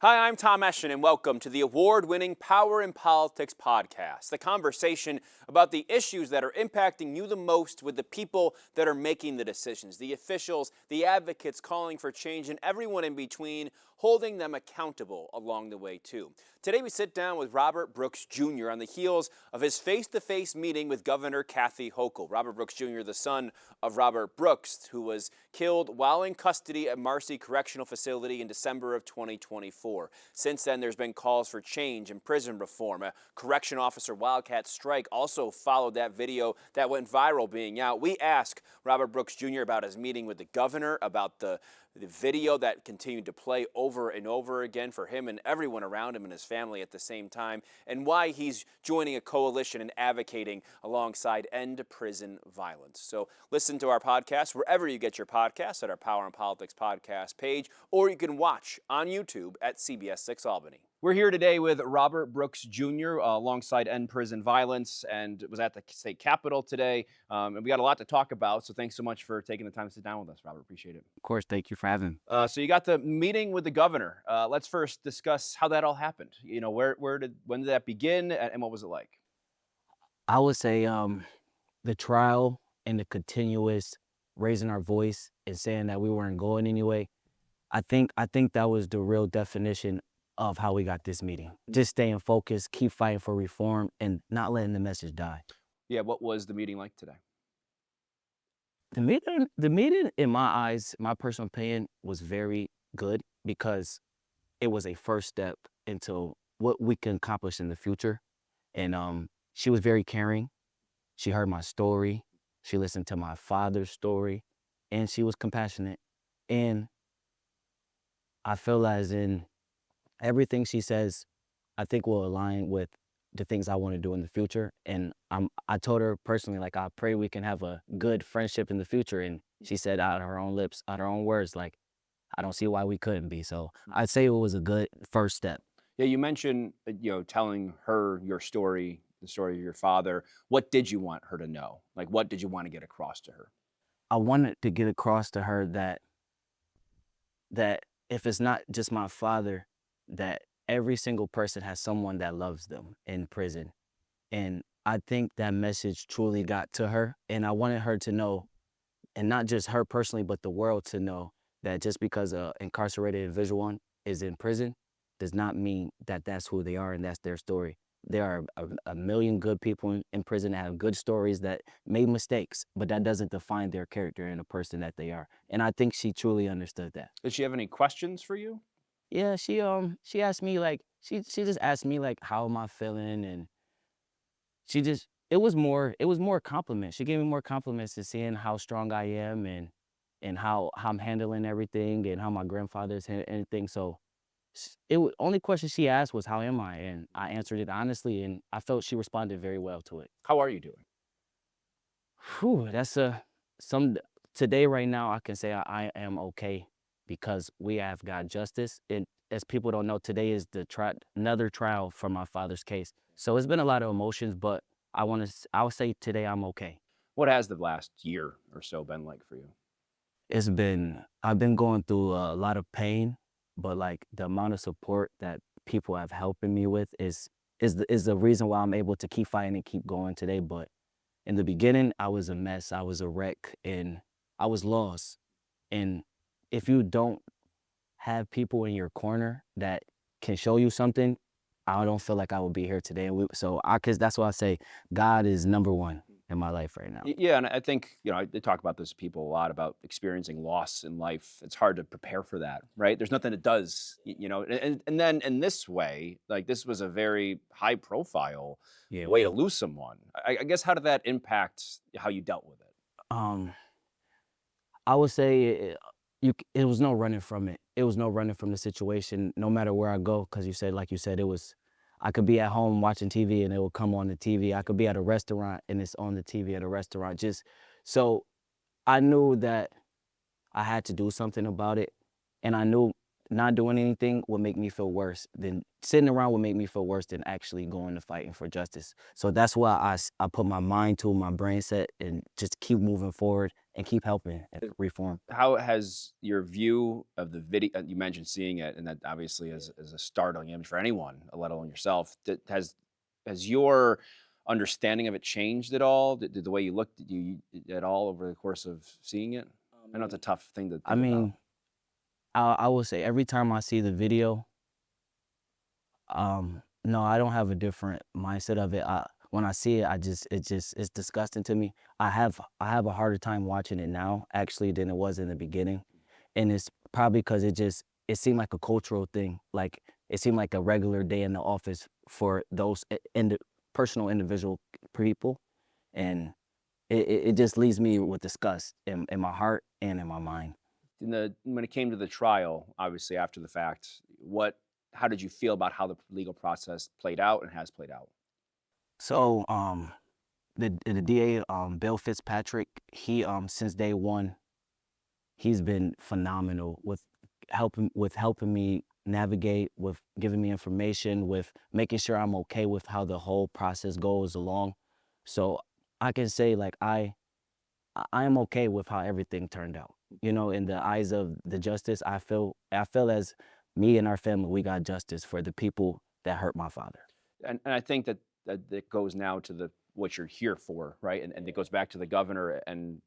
Hi, I'm Tom Eschen, and welcome to the award-winning Power in Politics podcast, the conversation about the issues that are impacting you the most with the people that are making the decisions, the officials, the advocates calling for change, and everyone in between, holding them accountable along the way, too. Today, we sit down with Robert Brooks Jr. on the heels of his face-to-face meeting with Governor Kathy Hochul. Robert Brooks Jr., the son of Robert Brooks, who was killed while in custody at Marcy Correctional Facility in December of 2024. Since then, there's been calls for change and prison reform. A correction officer wildcat strike also followed that video that went viral being out. We asked Robert Brooks Jr. about his meeting with the governor, about the video that continued to play over and over again for him and everyone around him and his family at the same time, and why he's joining a coalition and advocating alongside End Prison Violence. So listen to our podcast wherever you get your podcasts, at our Power in Politics podcast page, or you can watch on YouTube at CBS 6 Albany. We're here today with Robert Brooks Jr. Alongside End Prison Violence, and was at the state capitol today. And we got a lot to talk about, so thanks so much for taking the time to sit down with us, Robert. Appreciate it. Of course, thank you for having me. So you got the meeting with the governor. Let's first discuss how that all happened. You know, when did that begin, and what was it like? I would say the trial and the continuous raising our voice and saying that we weren't going anyway. I think that was the real definition of how we got this meeting. Just staying focused, keep fighting for reform, and not letting the message die. Yeah, what was the meeting like today? The meeting, in my eyes, my personal opinion, was very good because it was a first step into what we can accomplish in the future. And she was very caring. She heard my story. She listened to my father's story, and she was compassionate. And I feel as in everything she says, I think will align with the things I want to do in the future. And I told her personally, like, I pray we can have a good friendship in the future. And she said out of her own lips, out of her own words, like, I don't see why we couldn't be. So I'd say it was a good first step. Yeah, you mentioned, telling her your story, the story of your father. What did you want her to know? Like, what did you want to get across to her? I wanted to get across to her that if it's not just my father, that every single person has someone that loves them in prison. And I think that message truly got to her. And I wanted her to know, and not just her personally, but the world to know, that just because an incarcerated individual is in prison does not mean that that's who they are and that's their story. There are a million good people in prison that have good stories that made mistakes, but that doesn't define their character and the person that they are. And I think she truly understood that. Did she have any questions for you? Yeah, she asked me, like, she just asked me, like, how am I feeling, and it was more compliments. She gave me more compliments and seeing how strong I am and how I'm handling everything and how my grandfather's anything. So only question she asked was, how am I? And I answered it honestly, and I felt she responded very well to it. How are you doing? Whew, some today right now I can say I am okay because we have got justice. And as people don't know, today is another trial for my father's case. So it's been a lot of emotions, but I would say today I'm okay. What has the last year or so been like for you? I've been going through a lot of pain, but like the amount of support that people have helping me with is the reason why I'm able to keep fighting and keep going today. But in the beginning, I was a mess. I was a wreck, and I was lost. And if you don't have people in your corner that can show you something, I don't feel like I would be here today. Cause that's why I say God is number one in my life right now. Yeah, and I think, they talk about this to people a lot about experiencing loss in life. It's hard to prepare for that, right? There's nothing it does, and then in this way, like, this was a very high profile way to lose someone. I guess, how did that impact how you dealt with it? Um, I would say it was no running from it. It was no running from the situation, no matter where I go. Cause like you said, I could be at home watching TV and it will come on the TV. I could be at a restaurant and it's on the TV at a restaurant. So I knew that I had to do something about it. And I knew not doing anything would make me feel worse. Than sitting around would make me feel worse than actually going to fighting for justice. So that's why I put my mind to my brain set and just keep moving forward and keep helping and reform. How has your view of the video, you mentioned seeing it, and that obviously is a startling image for anyone, let alone yourself. Has your understanding of it changed at all? Did the way you looked at you at all over the course of seeing it? I know it's a tough thing to I think about. mean, I will say every time I see the video, no, I don't have a different mindset of it. When I see it, it's disgusting to me. I have a harder time watching it now actually than it was in the beginning, and it's probably because it seemed like a cultural thing. Like it seemed like a regular day in the office for those personal individual people, and it just leaves me with disgust in my heart and in my mind. When it came to the trial, obviously after the fact, how did you feel about how the legal process played out and has played out? So the DA, Bill Fitzpatrick, he since day one, he's been phenomenal with helping me navigate, with giving me information, with making sure I'm okay with how the whole process goes along. So I can say like I am okay with how everything turned out. You know, in the eyes of the justice, I feel as me and our family, we got justice for the people that hurt my father. And I think that it goes now to what you're here for, right? And it goes back to the governor and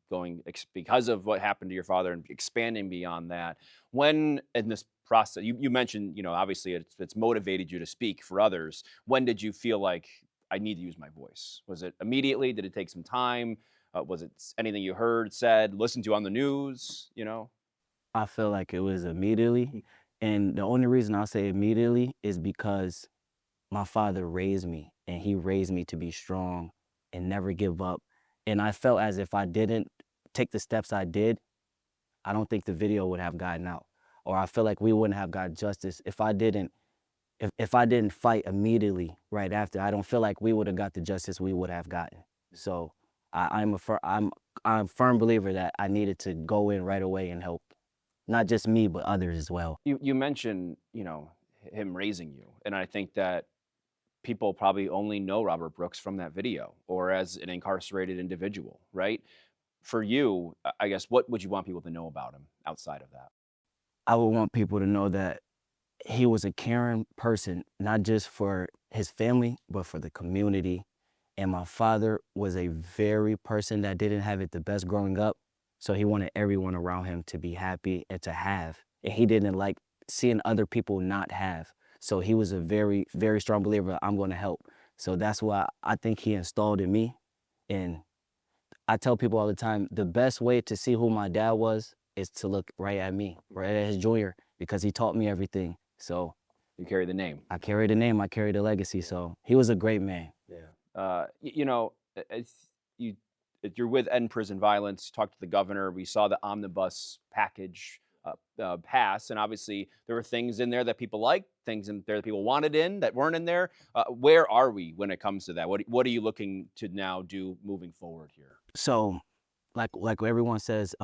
because of what happened to your father and expanding beyond that. When in this process, you mentioned, obviously it's motivated you to speak for others. When did you feel like I need to use my voice? Was it immediately? Did it take some time? Was it anything you heard, said, listened to on the news? I feel like it was immediately, and the only reason I'll say immediately is because my father raised me, and he raised me to be strong and never give up. And I felt as if I didn't take the steps I did, I don't think the video would have gotten out. Or I feel like we wouldn't have got justice if I didn't fight immediately right after. I don't feel like we would have got the justice we would have gotten. So I'm a firm believer that I needed to go in right away and help, not just me but others as well. You mentioned, him raising you, and I think that people probably only know Robert Brooks from that video or as an incarcerated individual, right? For you, I guess, what would you want people to know about him outside of that? I would want people to know that he was a caring person, not just for his family, but for the community. And my father was a very person that didn't have it the best growing up. So he wanted everyone around him to be happy and to have. And he didn't like seeing other people not have. So he was a very, very strong believer, I'm going to help. So that's why I think he installed in me. And I tell people all the time, the best way to see who my dad was is to look right at me, right at his junior, because he taught me everything. So You carry the name. I carry the name, I carry the legacy. So he was a great man. Yeah. It's, you, you're with End Prison Violence. Talked to the governor. We saw the omnibus package pass, and obviously there were things in there that people liked, things in there that people wanted in that weren't in there. Where are we when it comes to that? What are you looking to now do moving forward here? So like everyone says,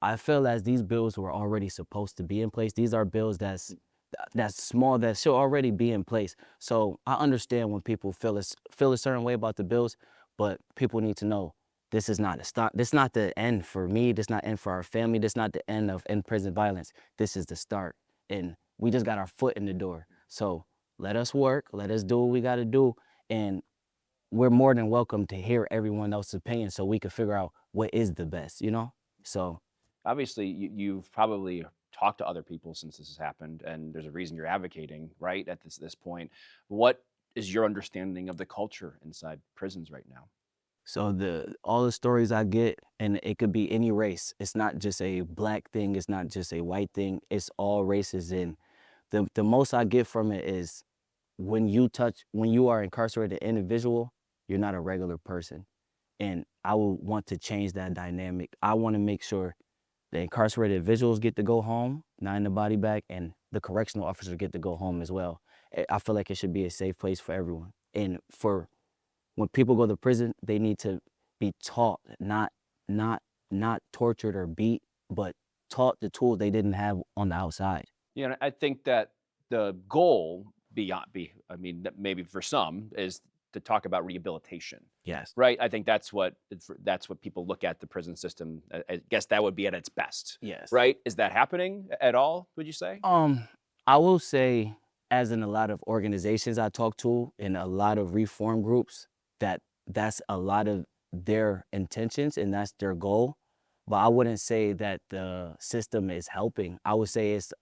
I feel as these bills were already supposed to be in place. These are bills that's small, that should already be in place. So I understand when people feel a certain way about the bills, but people need to know this is not a stop. This is not the end for me. This is not end for our family. This is not the end of end prison violence. This is the start, and we just got our foot in the door. So let us work. Let us do what we got to do, and we're more than welcome to hear everyone else's opinion so we can figure out what is the best. So. Obviously, you've probably talked to other people since this has happened, and there's a reason you're advocating, right, at this point. What is your understanding of the culture inside prisons right now? So all the stories I get, and it could be any race. It's not just a black thing. It's not just a white thing. It's all races. And the most I get from it is when you are incarcerated individual, you're not a regular person. And I would want to change that dynamic. I want to make sure the incarcerated individuals get to go home, not in the body bag, and the correctional officers get to go home as well. I feel like it should be a safe place for everyone. And for when people go to prison, they need to be taught, not not tortured or beat, but taught the tools they didn't have on the outside. I think that the goal I mean, maybe for some, is to talk about rehabilitation. Yes. Right. I think that's what people look at the prison system. I guess that would be at its best. Yes. Right. Is that happening at all, would you say? I will say, as in a lot of organizations I talk to and a lot of reform groups, that's a lot of their intentions and that's their goal. But I wouldn't say that the system is helping. I would say it's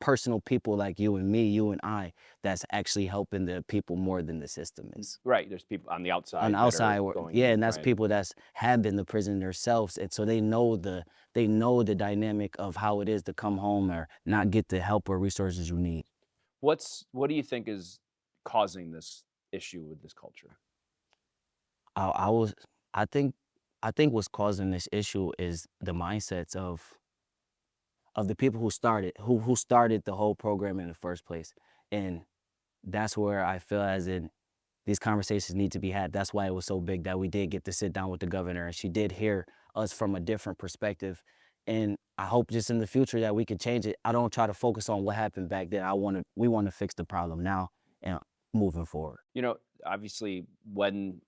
personal people like you and me, you and I, that's actually helping the people more than the system is. Right. There's people on the outside. On the that outside, are going yeah, in, and that's right. people that's have been to prison themselves, and so they know the dynamic of how it is to come home or not get the help or resources you need. What do you think is causing this issue with this culture? I was, I think what's causing this issue is the mindsets of the people who started the whole program in the first place, and that's where I feel as in these conversations need to be had. That's why it was so big that we did get to sit down with the governor and she did hear us from a different perspective. And I hope just in the future that we can change it. I don't try to focus on what happened back then. We want to fix the problem now and moving forward. Obviously, when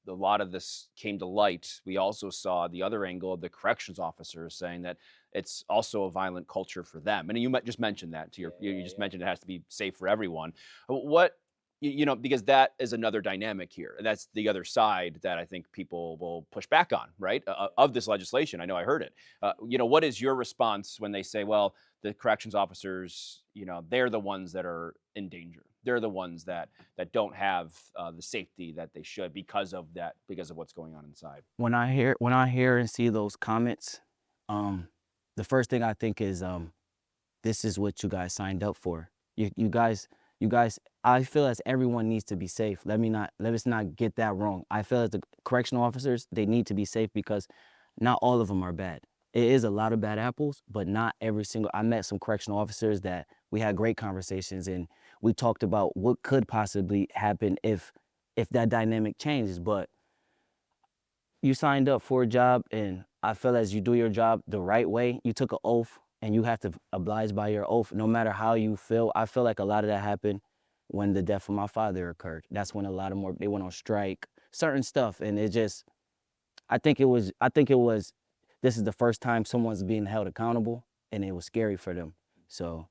a lot of this came to light, we also saw the other angle of the corrections officers saying that it's also a violent culture for them. And you just mentioned that you just mentioned it has to be safe for everyone. What, because that is another dynamic here. And that's the other side that I think people will push back on, right? Of this legislation. I know I heard it. What is your response when they say, well, the corrections officers, they're the ones that are in danger. They're the ones that don't have the safety that they should because of what's going on inside. When I hear and see those comments, the first thing I think is this is what you guys signed up for. You guys, I feel as everyone needs to be safe. Let us not get that wrong. I feel as the correctional officers, they need to be safe because not all of them are bad. It is a lot of bad apples, but not every single. I met some correctional officers that we had great conversations and we talked about what could possibly happen if that dynamic changes. But you signed up for a job, and I feel as you do your job the right way. You took an oath, and you have to oblige by your oath, no matter how you feel. I feel like a lot of that happened when the death of my father occurred. That's when a lot of more they went on strike, certain stuff, and it just. I think it was. This is the first time someone's being held accountable, and it was scary for them. So,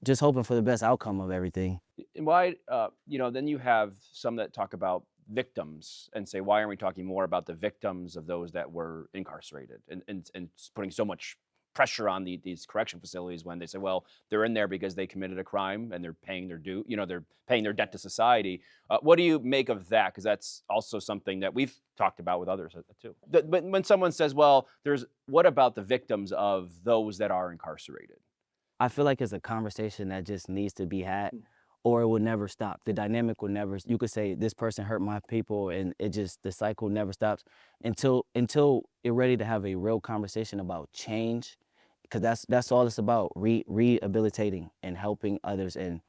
just hoping for the best outcome of everything. And why, then you have some that talk about victims and say, why aren't we talking more about the victims of those that were incarcerated and putting so much pressure on these correction facilities when they say, well, they're in there because they committed a crime and they're paying their due, they're paying their debt to society. What do you make of that? Because that's also something that we've talked about with others too. But when someone says, well, what about the victims of those that are incarcerated? I feel like it's a conversation that just needs to be had or it will never stop. The dynamic will never, you could say this person hurt my people and the cycle never stops until you're ready to have a real conversation about change, because that's all it's about, rehabilitating and helping others. And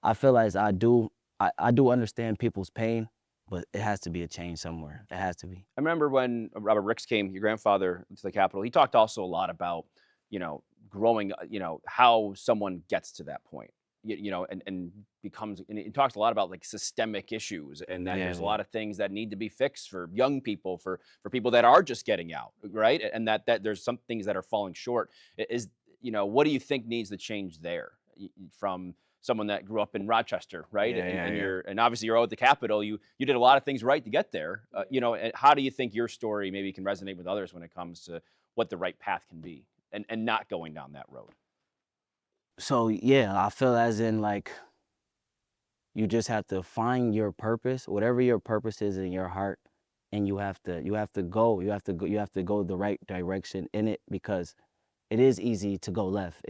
I feel like I do understand people's pain, but it has to be a change somewhere. It has to be. I remember when Robert Ricks came, your grandfather, to the Capitol, he talked also a lot about, growing, how someone gets to that point, and becomes, and he talks a lot about like systemic issues and that there's a lot of things that need to be fixed for young people, for people that are just getting out, right? And that there's some things that are falling short. What do you think needs to change there from someone that grew up in Rochester, right? And obviously you're out at the Capitol. You did a lot of things right to get there. And how do you think your story maybe can resonate with others when it comes to what the right path can be and not going down that road? So yeah, I feel as in like you just have to find your purpose, whatever your purpose is in your heart, and you have to go the right direction in it, because it is easy to go left.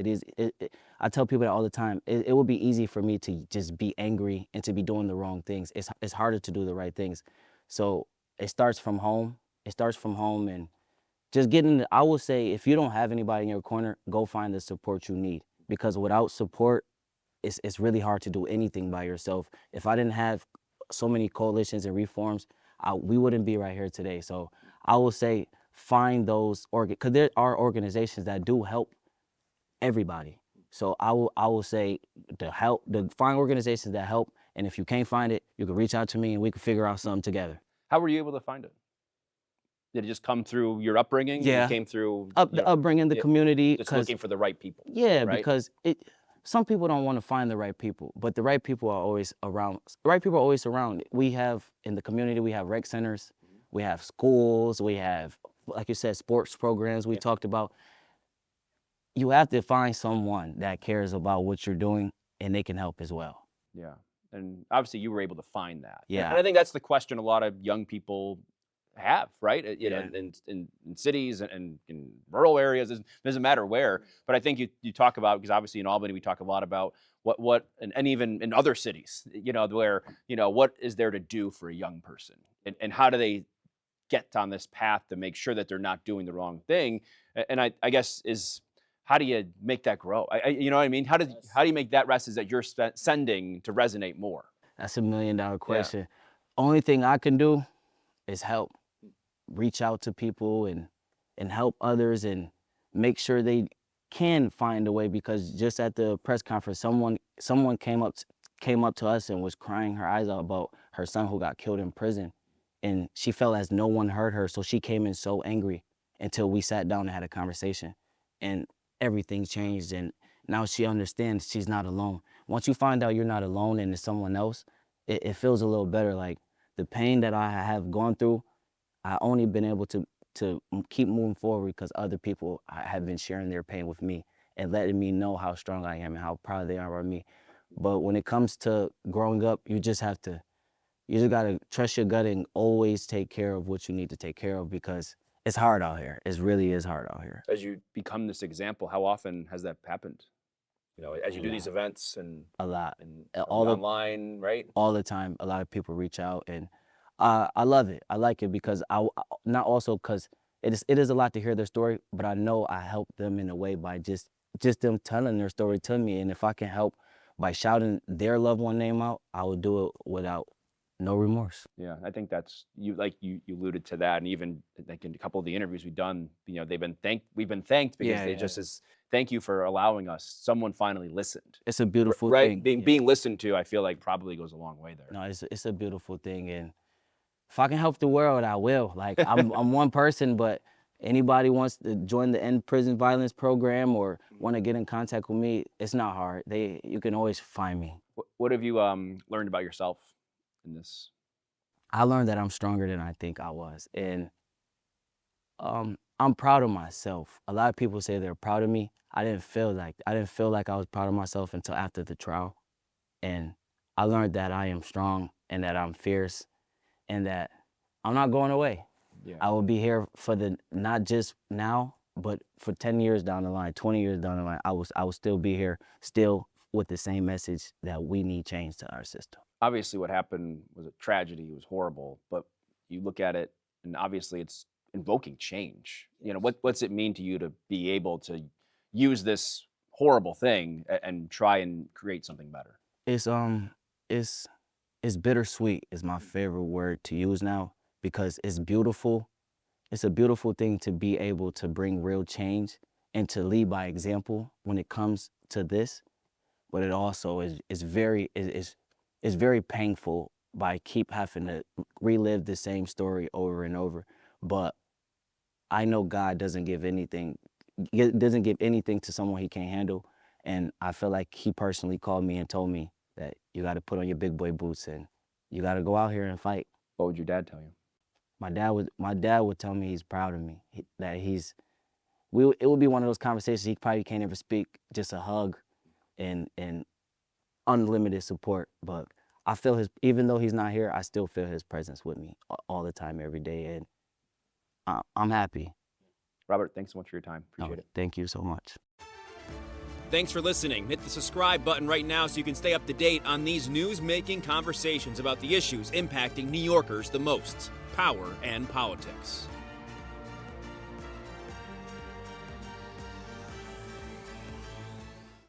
I tell people that all the time. It would be easy for me to just be angry and to be doing the wrong things. It's harder to do the right things. So it starts from home. And just I will say, if you don't have anybody in your corner, go find the support you need, because without support, it's really hard to do anything by yourself. If I didn't have so many coalitions and reforms, we wouldn't be right here today. So I will say, find those because there are organizations that do help everybody. So I will say find organizations that help And if you can't find it, you can reach out to me and we can figure out something together. How were you able to find it? Did it just come through your upbringing? Yeah. It came through The upbringing, the community. just looking for the right people. Yeah, right? because some people don't want to find the right people, but the right people are always around. The right people are always around. We have, in the community, we have rec centers, we have schools, we have, like you said, sports programs we talked about. You have to find someone that cares about what you're doing, and they can help as well. Yeah. And obviously you were able to find that. Yeah. And I think that's the question a lot of young people have, right? You know, Yeah. in cities and in rural areas, it doesn't matter where. But I think you talk about, because obviously in Albany we talk a lot about what and even in other cities, you know, where, you know, what is there to do for a young person, and how do they get on this path to make sure that they're not doing the wrong thing. And I guess how do you make that grow? You know what I mean? How do you make that message that you're sending to resonate more? That's $1 million question. Only thing I can do is help. Reach out to people and help others and make sure they can find a way, because just at the press conference, someone came up to us and was crying her eyes out about her son who got killed in prison, and she felt as no one heard her, so she came in so angry until we sat down and had a conversation, and everything changed, and now she understands she's not alone. Once you find out you're not alone and it's someone else, it feels a little better. Like the pain that I have gone through, I only been able to keep moving forward because other people have been sharing their pain with me and letting me know how strong I am and how proud they are of me. But when it comes to growing up, you just gotta trust your gut and always take care of what you need to take care of, because it's hard out here. It really is hard out here. As you become this example, how often has that happened? You know, as you do these events and A lot. and All the online, right? all the time. A lot of people reach out, and I love it. I like it because not also because it is a lot to hear their story, but I know I help them in a way by just them telling their story to me. And if I can help by shouting their loved one name out, I will do it without no remorse. Yeah, I think that's you alluded to that, and even like in a couple of the interviews we've done, you know, we've been thanked because Yeah, they yeah. just as thank you for allowing us. Someone finally listened. It's a beautiful Right, thing. being listened to, I feel like probably goes a long way there. No, it's a beautiful thing, and if I can help the world, I will. Like I'm one person, but anybody wants to join the End Prison Violence program or want to get in contact with me, it's not hard. You can always find me. What have you learned about yourself in this? I learned that I'm stronger than I think I was, and I'm proud of myself. A lot of people say they're proud of me. I didn't feel like I was proud of myself until after the trial, and I learned that I am strong and that I'm fierce, and that I'm not going away. Yeah. I will be here for not just now, but for 10 years down the line, 20 years down the line. I will still be here, still with the same message that we need change to our system. Obviously, what happened was a tragedy. It was horrible, but you look at it, and obviously, it's invoking change. You know, what's it mean to you to be able to use this horrible thing and try and create something better? It's bittersweet is my favorite word to use now, because it's beautiful. It's a beautiful thing to be able to bring real change and to lead by example when it comes to this. But it also is very painful by keep having to relive the same story over and over. But I know God doesn't give anything to someone he can't handle. And I feel like he personally called me and told me that you got to put on your big boy boots and you got to go out here and fight. What would your dad tell you? My dad would tell me he's proud of me, it would be one of those conversations he probably can't ever speak, just a hug and unlimited support. But I feel even though he's not here, I still feel his presence with me all the time, every day, and I'm happy. Robert, thanks so much for your time. Appreciate it. Thank you so much. Thanks for listening. Hit the subscribe button right now so you can stay up to date on these news-making conversations about the issues impacting New Yorkers the most: power and politics.